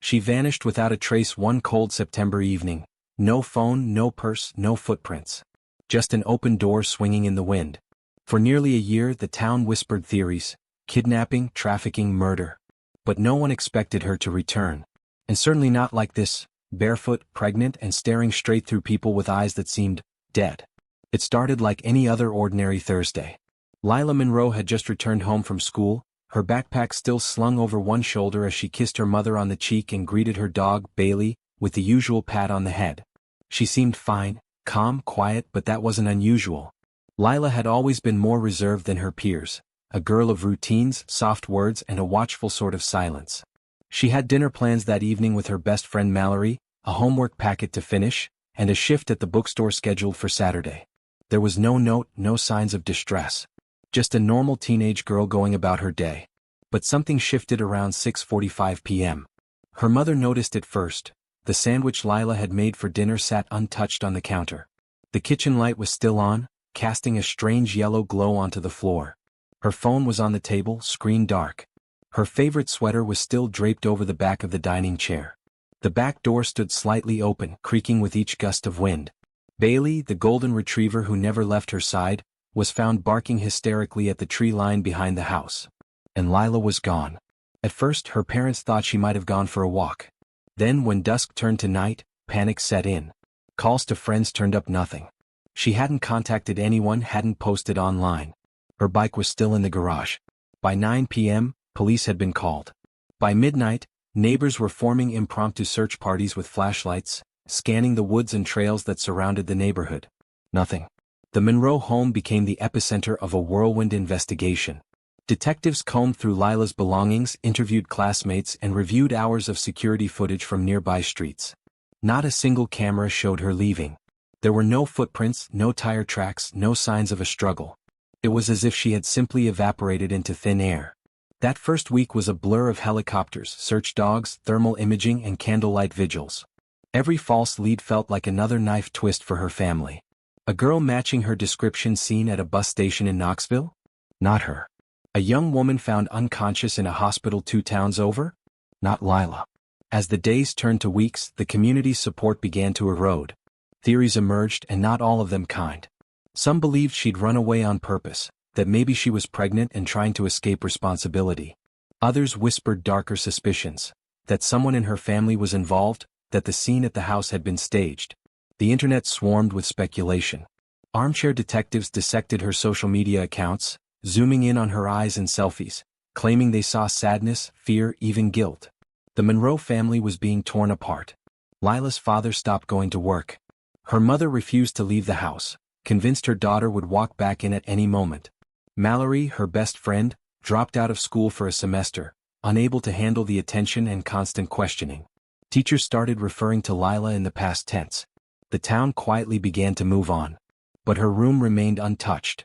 She vanished without a trace one cold September evening. No phone, no purse, no footprints. Just an open door swinging in the wind. For nearly a year the town whispered theories: kidnapping, trafficking, murder. But no one expected her to return. And certainly not like this, barefoot, pregnant, and staring straight through people with eyes that seemed dead. It started like any other ordinary Thursday. Lila Monroe had just returned home from school, her backpack still slung over one shoulder as she kissed her mother on the cheek and greeted her dog, Bailey, with the usual pat on the head. She seemed fine, calm, quiet, but that wasn't unusual. Lila had always been more reserved than her peers, a girl of routines, soft words, and a watchful sort of silence. She had dinner plans that evening with her best friend Mallory, a homework packet to finish, and a shift at the bookstore scheduled for Saturday. There was no note, no signs of distress. Just a normal teenage girl going about her day. But something shifted around 6:45 p.m. Her mother noticed it first. The sandwich Lila had made for dinner sat untouched on the counter. The kitchen light was still on, casting a strange yellow glow onto the floor. Her phone was on the table, screen dark. Her favorite sweater was still draped over the back of the dining chair. The back door stood slightly open, creaking with each gust of wind. Bailey, the golden retriever who never left her side, was found barking hysterically at the tree line behind the house. And Lila was gone. At first, her parents thought she might have gone for a walk. Then, when dusk turned to night, panic set in. Calls to friends turned up nothing. She hadn't contacted anyone, hadn't posted online. Her bike was still in the garage. By 9 p.m., police had been called. By midnight, neighbors were forming impromptu search parties with flashlights, scanning the woods and trails that surrounded the neighborhood. Nothing. The Monroe home became the epicenter of a whirlwind investigation. Detectives combed through Lila's belongings, interviewed classmates, and reviewed hours of security footage from nearby streets. Not a single camera showed her leaving. There were no footprints, no tire tracks, no signs of a struggle. It was as if she had simply evaporated into thin air. That first week was a blur of helicopters, search dogs, thermal imaging, and candlelight vigils. Every false lead felt like another knife twist for her family. A girl matching her description seen at a bus station in Knoxville? Not her. A young woman found unconscious in a hospital 2 towns over? Not Lila. As the days turned to weeks, the community's support began to erode. Theories emerged, and not all of them kind. Some believed she'd run away on purpose, that maybe she was pregnant and trying to escape responsibility. Others whispered darker suspicions, that someone in her family was involved, that the scene at the house had been staged. The internet swarmed with speculation. Armchair detectives dissected her social media accounts, zooming in on her eyes and selfies, claiming they saw sadness, fear, even guilt. The Monroe family was being torn apart. Lila's father stopped going to work. Her mother refused to leave the house, convinced her daughter would walk back in at any moment. Mallory, her best friend, dropped out of school for a semester, unable to handle the attention and constant questioning. Teachers started referring to Lila in the past tense. The town quietly began to move on. But her room remained untouched.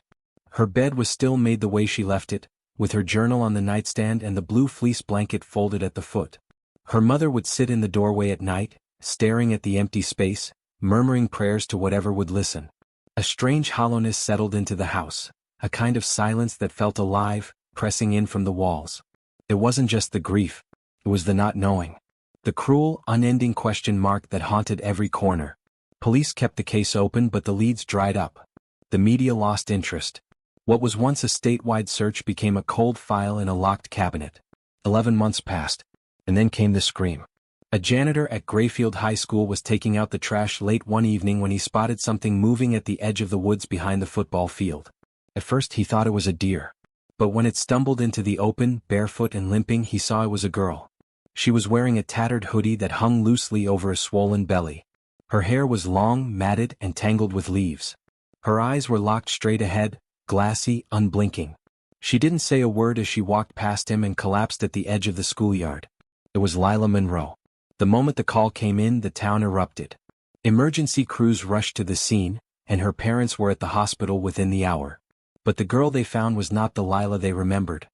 Her bed was still made the way she left it, with her journal on the nightstand and the blue fleece blanket folded at the foot. Her mother would sit in the doorway at night, staring at the empty space, murmuring prayers to whatever would listen. A strange hollowness settled into the house, a kind of silence that felt alive, pressing in from the walls. It wasn't just the grief, it was the not knowing. The cruel, unending question mark that haunted every corner. Police kept the case open, but the leads dried up. The media lost interest. What was once a statewide search became a cold file in a locked cabinet. 11 months passed, and then came the scream. A janitor at Grayfield High School was taking out the trash late one evening when he spotted something moving at the edge of the woods behind the football field. At first he thought it was a deer. But when it stumbled into the open, barefoot and limping, he saw it was a girl. She was wearing a tattered hoodie that hung loosely over a swollen belly. Her hair was long, matted, and tangled with leaves. Her eyes were locked straight ahead, glassy, unblinking. She didn't say a word as she walked past him and collapsed at the edge of the schoolyard. It was Lila Monroe. The moment the call came in, the town erupted. Emergency crews rushed to the scene, and her parents were at the hospital within the hour. But the girl they found was not the Lila they remembered.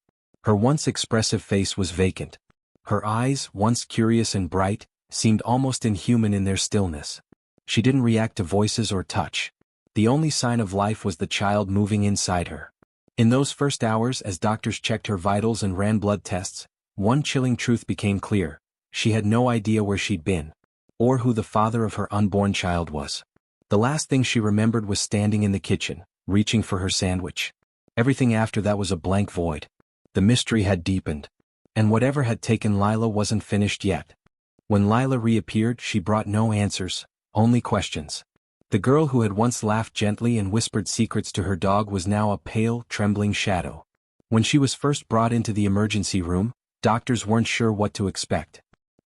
Her once expressive face was vacant. Her eyes, once curious and bright, seemed almost inhuman in their stillness. She didn't react to voices or touch. The only sign of life was the child moving inside her. In those first hours, as doctors checked her vitals and ran blood tests, one chilling truth became clear. She had no idea where she'd been, or who the father of her unborn child was. The last thing she remembered was standing in the kitchen, reaching for her sandwich. Everything after that was a blank void. The mystery had deepened, and whatever had taken Lila wasn't finished yet. When Lila reappeared, she brought no answers, only questions. The girl who had once laughed gently and whispered secrets to her dog was now a pale, trembling shadow. When she was first brought into the emergency room, doctors weren't sure what to expect.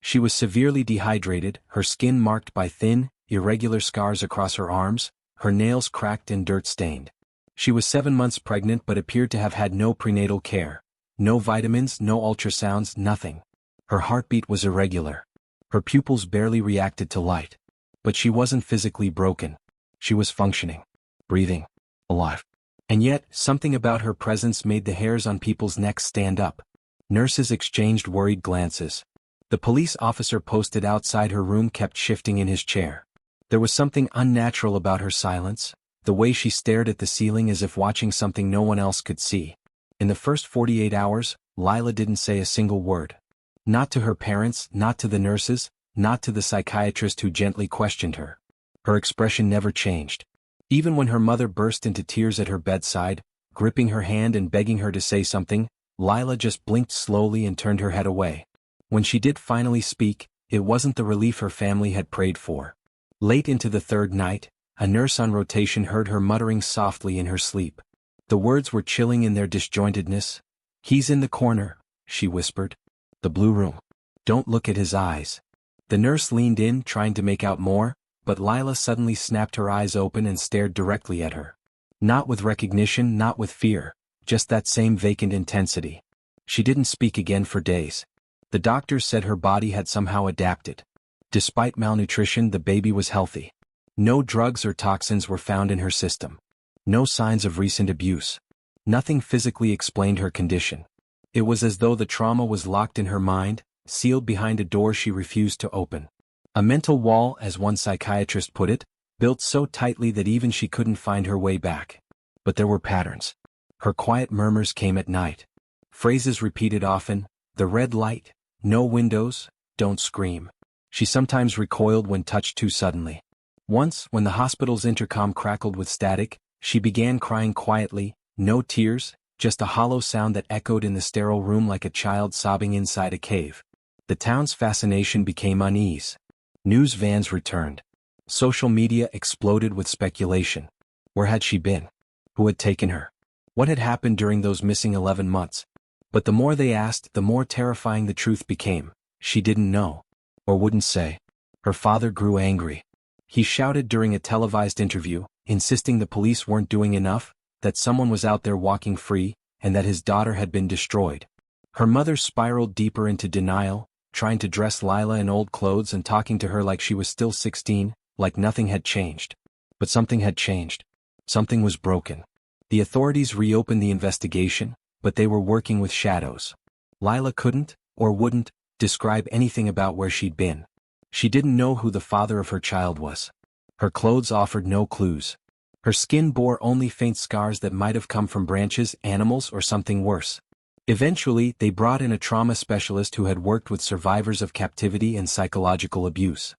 She was severely dehydrated, her skin marked by thin, irregular scars across her arms, her nails cracked and dirt-stained. She was 7 months pregnant but appeared to have had no prenatal care. No vitamins, no ultrasounds, nothing. Her heartbeat was irregular. Her pupils barely reacted to light. But she wasn't physically broken. She was functioning, breathing, alive. And yet, something about her presence made the hairs on people's necks stand up. Nurses exchanged worried glances. The police officer posted outside her room kept shifting in his chair. There was something unnatural about her silence, the way she stared at the ceiling as if watching something no one else could see. In the first 48 hours, Lila didn't say a single word. Not to her parents, not to the nurses, not to the psychiatrist who gently questioned her. Her expression never changed. Even when her mother burst into tears at her bedside, gripping her hand and begging her to say something, Lila just blinked slowly and turned her head away. When she did finally speak, it wasn't the relief her family had prayed for. Late into the third night, a nurse on rotation heard her muttering softly in her sleep. The words were chilling in their disjointedness. "He's in the corner," she whispered. "The blue room. Don't look at his eyes." The nurse leaned in, trying to make out more, but Lila suddenly snapped her eyes open and stared directly at her. Not with recognition, not with fear, just that same vacant intensity. She didn't speak again for days. The doctors said her body had somehow adapted. Despite malnutrition, the baby was healthy. No drugs or toxins were found in her system. No signs of recent abuse. Nothing physically explained her condition. It was as though the trauma was locked in her mind, sealed behind a door she refused to open. A mental wall, as one psychiatrist put it, built so tightly that even she couldn't find her way back. But there were patterns. Her quiet murmurs came at night. Phrases repeated often: "The red light, no windows, don't scream." She sometimes recoiled when touched too suddenly. Once, when the hospital's intercom crackled with static, she began crying quietly, no tears, just a hollow sound that echoed in the sterile room like a child sobbing inside a cave. The town's fascination became unease. News vans returned. Social media exploded with speculation. Where had she been? Who had taken her? What had happened during those missing 11 months? But the more they asked, the more terrifying the truth became. She didn't know. Or wouldn't say. Her father grew angry. He shouted during a televised interview, insisting the police weren't doing enough, that someone was out there walking free, and that his daughter had been destroyed. Her mother spiraled deeper into denial, trying to dress Lila in old clothes and talking to her like she was still 16, like nothing had changed. But something had changed. Something was broken. The authorities reopened the investigation, but they were working with shadows. Lila couldn't, or wouldn't, describe anything about where she'd been. She didn't know who the father of her child was. Her clothes offered no clues. Her skin bore only faint scars that might have come from branches, animals, or something worse. Eventually, they brought in a trauma specialist who had worked with survivors of captivity and psychological abuse.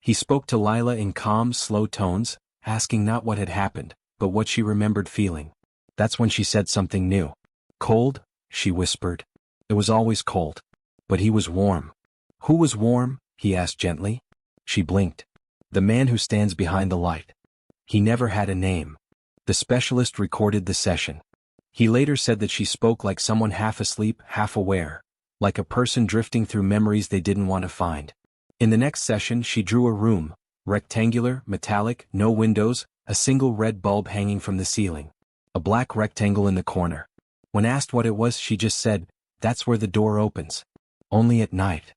He spoke to Lila in calm, slow tones, asking not what had happened, but what she remembered feeling. That's when she said something new. "Cold?" she whispered. "It was always cold. But he was warm." "Who was warm?" he asked gently. She blinked. "The man who stands behind the light. He never had a name." The specialist recorded the session. He later said that she spoke like someone half asleep, half aware, like a person drifting through memories they didn't want to find. In the next session, she drew a room, rectangular, metallic, no windows, a single red bulb hanging from the ceiling. A black rectangle in the corner. When asked what it was, she just said, "That's where the door opens. Only at night."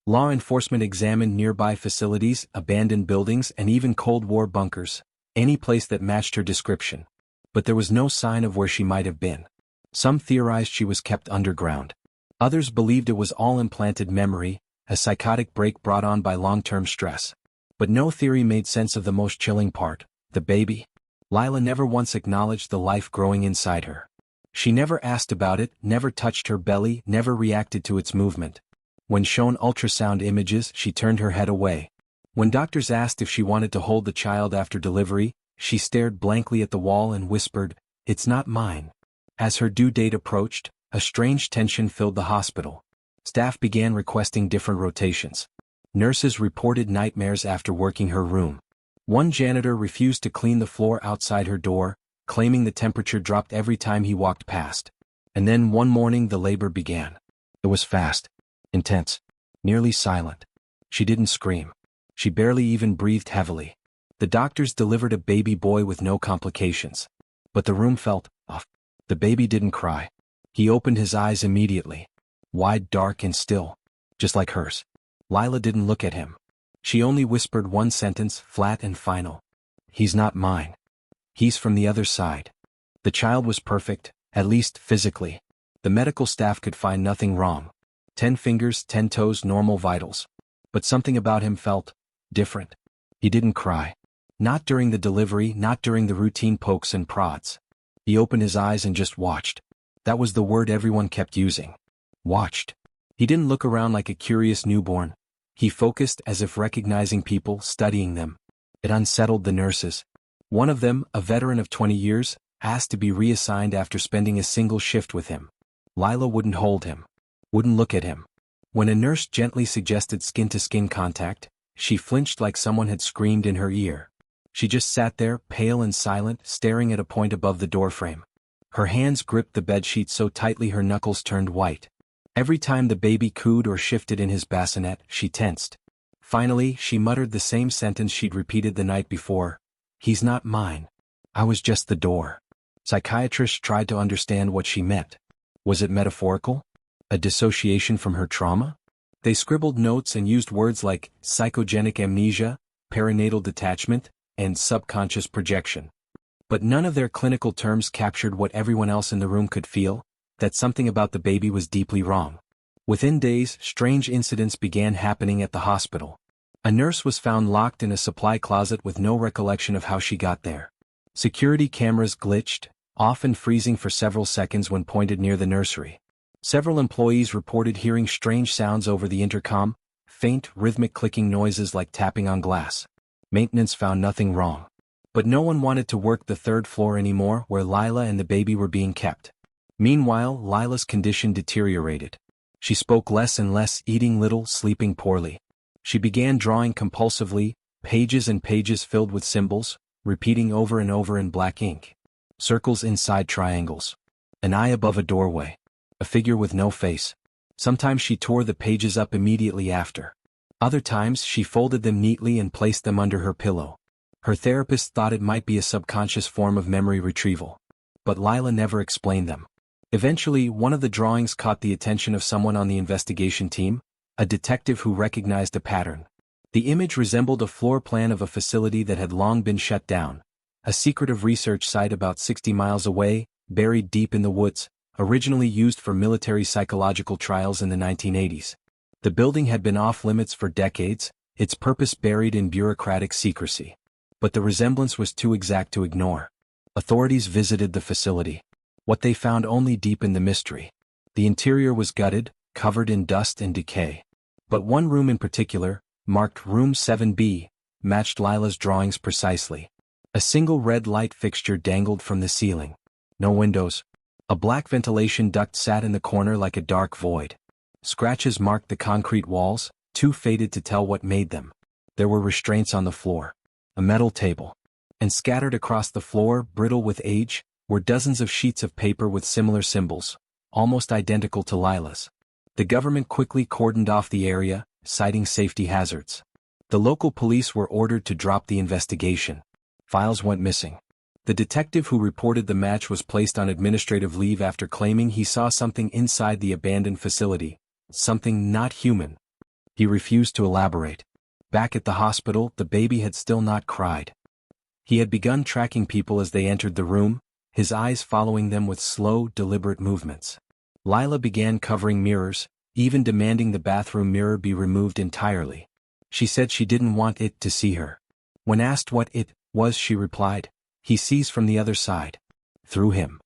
Law enforcement examined nearby facilities, abandoned buildings, and even Cold War bunkers, any place that matched her description. But there was no sign of where she might have been. Some theorized she was kept underground. Others believed it was all implanted memory, a psychotic break brought on by long-term stress. But no theory made sense of the most chilling part, the baby. Lila never once acknowledged the life growing inside her. She never asked about it, never touched her belly, never reacted to its movement. When shown ultrasound images, she turned her head away. When doctors asked if she wanted to hold the child after delivery, she stared blankly at the wall and whispered, "It's not mine." As her due date approached, a strange tension filled the hospital. Staff began requesting different rotations. Nurses reported nightmares after working her room. One janitor refused to clean the floor outside her door, claiming the temperature dropped every time he walked past. And then one morning the labor began. It was fast, intense, nearly silent. She didn't scream. She barely even breathed heavily. The doctors delivered a baby boy with no complications. But the room felt off. The baby didn't cry. He opened his eyes immediately. Wide, dark, and still. Just like hers. Lila didn't look at him. She only whispered one sentence, flat and final. "He's not mine. He's from the other side." The child was perfect, at least physically. The medical staff could find nothing wrong. 10 fingers, 10 toes, normal vitals. But something about him felt different. He didn't cry. Not during the delivery, not during the routine pokes and prods. He opened his eyes and just watched. That was the word everyone kept using. Watched. He didn't look around like a curious newborn. He focused as if recognizing people, studying them. It unsettled the nurses. One of them, a veteran of 20 years, asked to be reassigned after spending a single shift with him. Lila wouldn't hold him. Wouldn't look at him. When a nurse gently suggested skin-to-skin contact, she flinched like someone had screamed in her ear. She just sat there, pale and silent, staring at a point above the doorframe. Her hands gripped the bedsheet so tightly her knuckles turned white. Every time the baby cooed or shifted in his bassinet, she tensed. Finally, she muttered the same sentence she'd repeated the night before. "He's not mine. I was just the door." Psychiatrists tried to understand what she meant. Was it metaphorical? A dissociation from her trauma? They scribbled notes and used words like psychogenic amnesia, perinatal detachment, and subconscious projection. But none of their clinical terms captured what everyone else in the room could feel, that something about the baby was deeply wrong. Within days, strange incidents began happening at the hospital. A nurse was found locked in a supply closet with no recollection of how she got there. Security cameras glitched, often freezing for several seconds when pointed near the nursery. Several employees reported hearing strange sounds over the intercom, faint, rhythmic clicking noises like tapping on glass. Maintenance found nothing wrong. But no one wanted to work the third floor anymore, where Lila and the baby were being kept. Meanwhile, Lila's condition deteriorated. She spoke less and less, eating little, sleeping poorly. She began drawing compulsively, pages and pages filled with symbols, repeating over and over in black ink. Circles inside triangles. An eye above a doorway. A figure with no face. Sometimes she tore the pages up immediately after. Other times she folded them neatly and placed them under her pillow. Her therapist thought it might be a subconscious form of memory retrieval. But Lila never explained them. Eventually, one of the drawings caught the attention of someone on the investigation team, a detective who recognized a pattern. The image resembled a floor plan of a facility that had long been shut down, a secretive research site about 60 miles away, buried deep in the woods, originally used for military psychological trials in the 1980s. The building had been off-limits for decades, its purpose buried in bureaucratic secrecy. But the resemblance was too exact to ignore. Authorities visited the facility. What they found only deepened the mystery. The interior was gutted, covered in dust and decay. But one room in particular, marked Room 7B, matched Lila's drawings precisely. A single red light fixture dangled from the ceiling. No windows. A black ventilation duct sat in the corner like a dark void. Scratches marked the concrete walls, too faded to tell what made them. There were restraints on the floor. A metal table. And scattered across the floor, brittle with age, were dozens of sheets of paper with similar symbols, almost identical to Lila's. The government quickly cordoned off the area, citing safety hazards. The local police were ordered to drop the investigation. Files went missing. The detective who reported the match was placed on administrative leave after claiming he saw something inside the abandoned facility, something not human. He refused to elaborate. Back at the hospital, the baby had still not cried. He had begun tracking people as they entered the room, his eyes following them with slow, deliberate movements. Lila began covering mirrors, even demanding the bathroom mirror be removed entirely. She said she didn't want it to see her. When asked what it was, she replied, "He sees from the other side. Through him."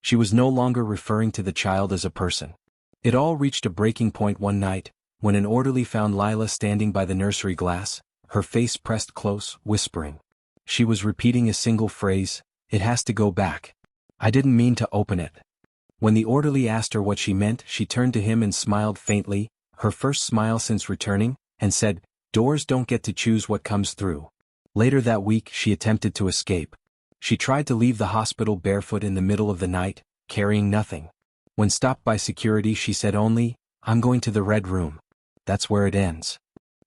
She was no longer referring to the child as a person. It all reached a breaking point one night, when an orderly found Lila standing by the nursery glass, her face pressed close, whispering. She was repeating a single phrase, "It has to go back. I didn't mean to open it." When the orderly asked her what she meant, she turned to him and smiled faintly, her first smile since returning, and said, "Doors don't get to choose what comes through." Later that week, she attempted to escape. She tried to leave the hospital barefoot in the middle of the night, carrying nothing. When stopped by security, she said only, "I'm going to the Red Room." That's where it ends.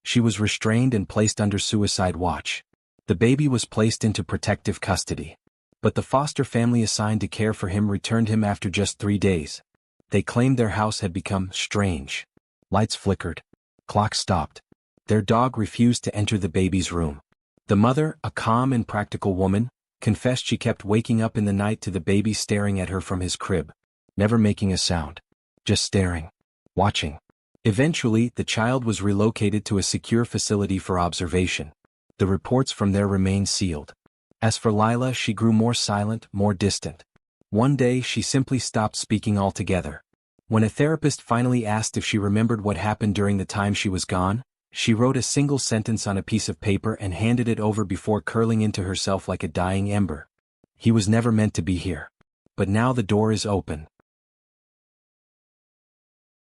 She was restrained and placed under suicide watch. The baby was placed into protective custody. But the foster family assigned to care for him returned him after just 3 days. They claimed their house had become strange. Lights flickered. Clocks stopped. Their dog refused to enter the baby's room. The mother, a calm and practical woman, confessed she kept waking up in the night to the baby staring at her from his crib. Never making a sound. Just staring. Watching. Eventually, the child was relocated to a secure facility for observation. The reports from there remained sealed. As for Lila, she grew more silent, more distant. One day, she simply stopped speaking altogether. When a therapist finally asked if she remembered what happened during the time she was gone, she wrote a single sentence on a piece of paper and handed it over before curling into herself like a dying ember. "He was never meant to be here. But now the door is open.